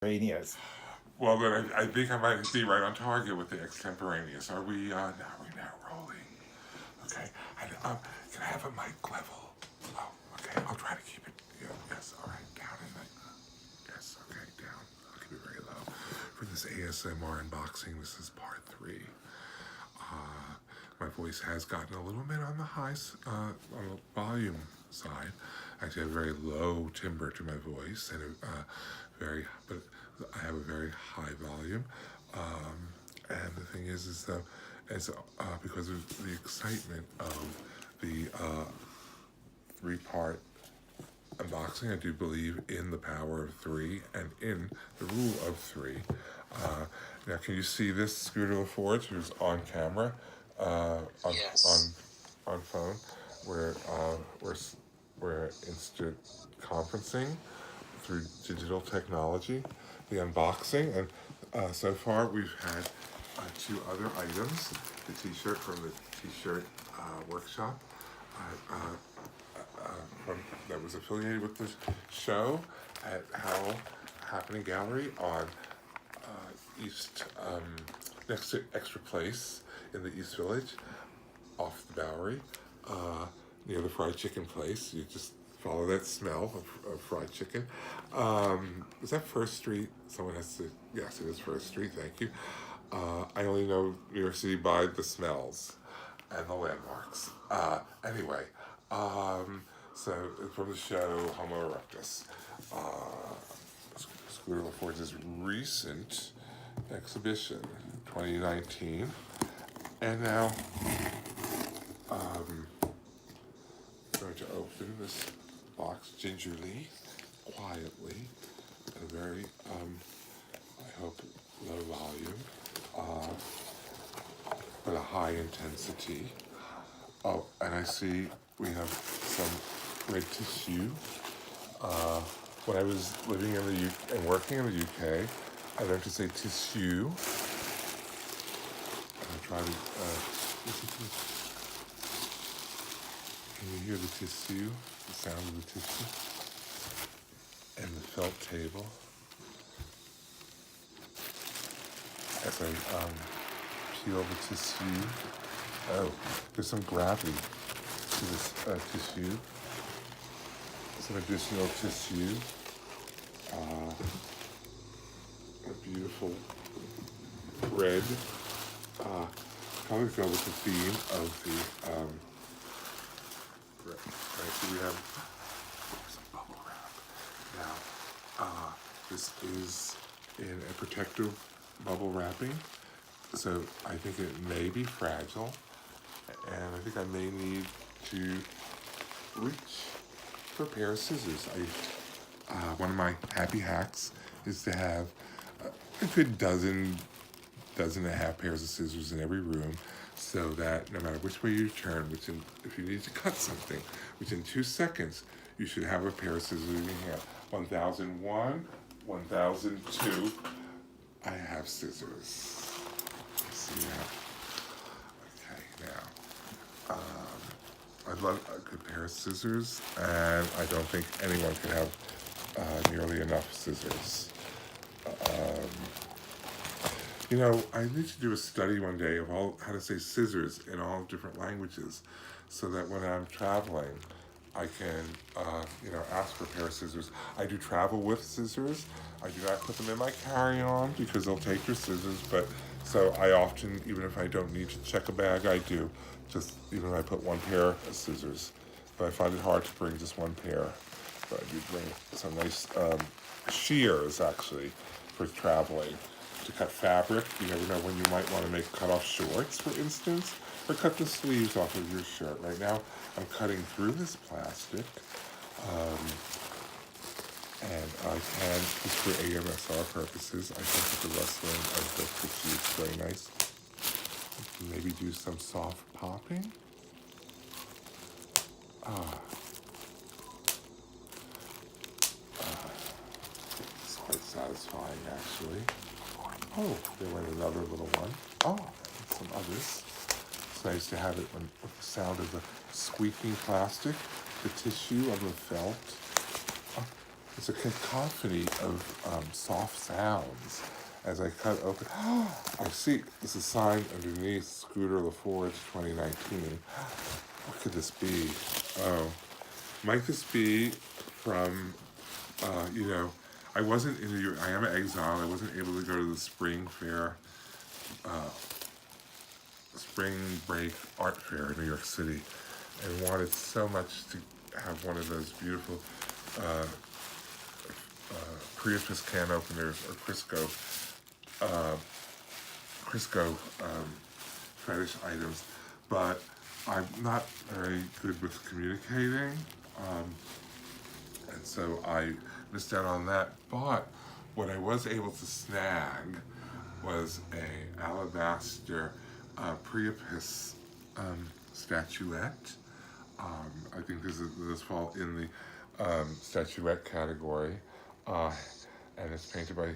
extemporaneous. Well, then I think I might be right on target with the extemporaneous. Are we now rolling? Okay. Can I have a mic level? Oh, okay. I'll try to keep it. Yeah, yes. All right. Down and like. Yes. Okay. Down. I'll keep it very low. For this ASMR unboxing, this is part 3. My voice has gotten a little bit on the on the volume side. Actually, I have a very low timbre to my voice, and but I have a very high volume. And the thing is though, it's because of the excitement of the 3-part unboxing. I do believe in the power of 3 and in the rule of 3. Now, can you see this Scooter LaForge, who's on camera, on phone? We're instant conferencing through digital technology. The unboxing, and so far we've had 2 other items: the T-shirt from the T-shirt workshop. That was affiliated with the show at Howell Happening Gallery on East, next to Extra Place in the East Village, off the Bowery, near the fried chicken place. You just follow that smell of fried chicken. Is that First Street? Someone has to, yes, it is First Street, thank you. I only know New York City by the smells and the landmarks. Anyway, so from the show Homo erectus, Scooter LaForge's recent exhibition, 2019, and now I'm going to open this box gingerly, quietly, at a very, I hope, low volume, but a high intensity. Oh, and I see we have some red tissue. When I was living in the UK and working in the UK, I learned to say tissue. And I try to listen to it. Can you hear the tissue? The sound of the tissue? And the felt table. As I peel the tissue. Oh, there's some gravity to this tissue. Some additional tissue. A beautiful red. Probably go with the theme of the. Right, so we have some bubble wrap. Now, this is in a protective bubble wrapping, so I think it may be fragile, and I think I may need to reach for a pair of scissors. One of my happy hacks is to have a good dozen and a half pairs of scissors in every room, so that no matter which way you turn, if you need to cut something, within 2 seconds, you should have a pair of scissors in your hand. 1001, 1002, I have scissors. See that? Okay, now, I'd love a good pair of scissors, and I don't think anyone could have nearly enough scissors. I need to do a study one day of how to say scissors in all different languages, so that when I'm traveling, I can, ask for a pair of scissors. I do travel with scissors. I do not put them in my carry-on because they'll take your scissors, so I often, even if I don't need to check a bag, I do. I put one pair of scissors, but I find it hard to bring just one pair. But I do bring some nice shears, actually, for traveling. To cut fabric, you never know when you might want to cut off shorts, for instance, or cut the sleeves off of your shirt. Right now, I'm cutting through this plastic, and I can, just for AMSR purposes, I think that the rustling of the tissue is very nice. Maybe do some soft popping. It's quite satisfying, actually. Oh, there went another little one. Oh, and some others. It's nice to have it with the sound of the squeaking plastic, the tissue of the felt. it's a cacophony of soft sounds as I cut open. I see this is signed underneath Scooter LaForge 2019. What could this be? Oh, might this be from, you know, I wasn't in New York, I am an exile, I wasn't able to go to the spring fair, spring break art fair in New York City, and wanted so much to have one of those beautiful Priapus can openers or Crisco fetish items, but I'm not very good with communicating, and so I missed out on that. But what I was able to snag was a alabaster Priapus statuette. I think this fall in the statuette category, and it's painted by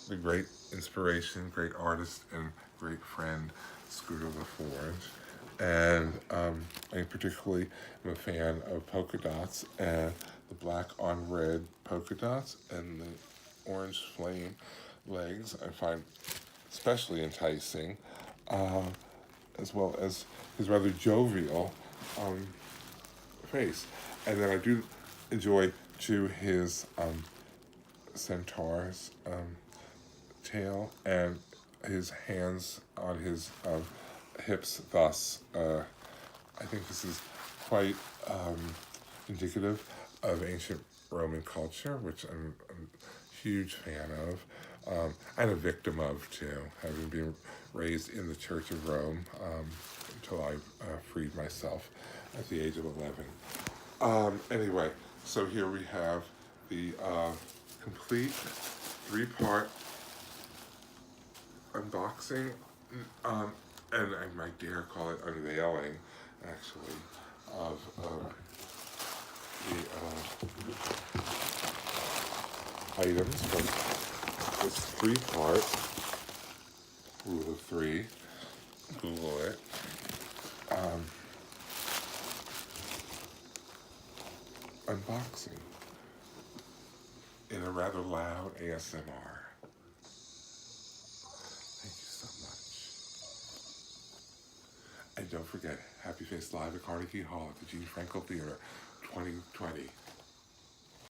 the great inspiration, great artist, and great friend Scooter LaForge. And I particularly am a fan of polka dots and the black on red polka dots and the orange flame legs. I find especially enticing, as well as his rather jovial face. And then I do enjoy too his centaur's tail and his hands on his hips thus. I think this is quite indicative of ancient Roman culture, which I'm a huge fan of, and a victim of too, having been raised in the Church of Rome until I freed myself at the age of 11. Anyway, so here we have the complete 3-part unboxing, and I might dare call it unveiling, actually, of the items from this 3-part rule of 3. Google it. Unboxing in a rather loud ASMR. Thank you so much. And don't forget, Hapi Phace Live at Carnegie Hall at the Gene Frankel Theater 2020.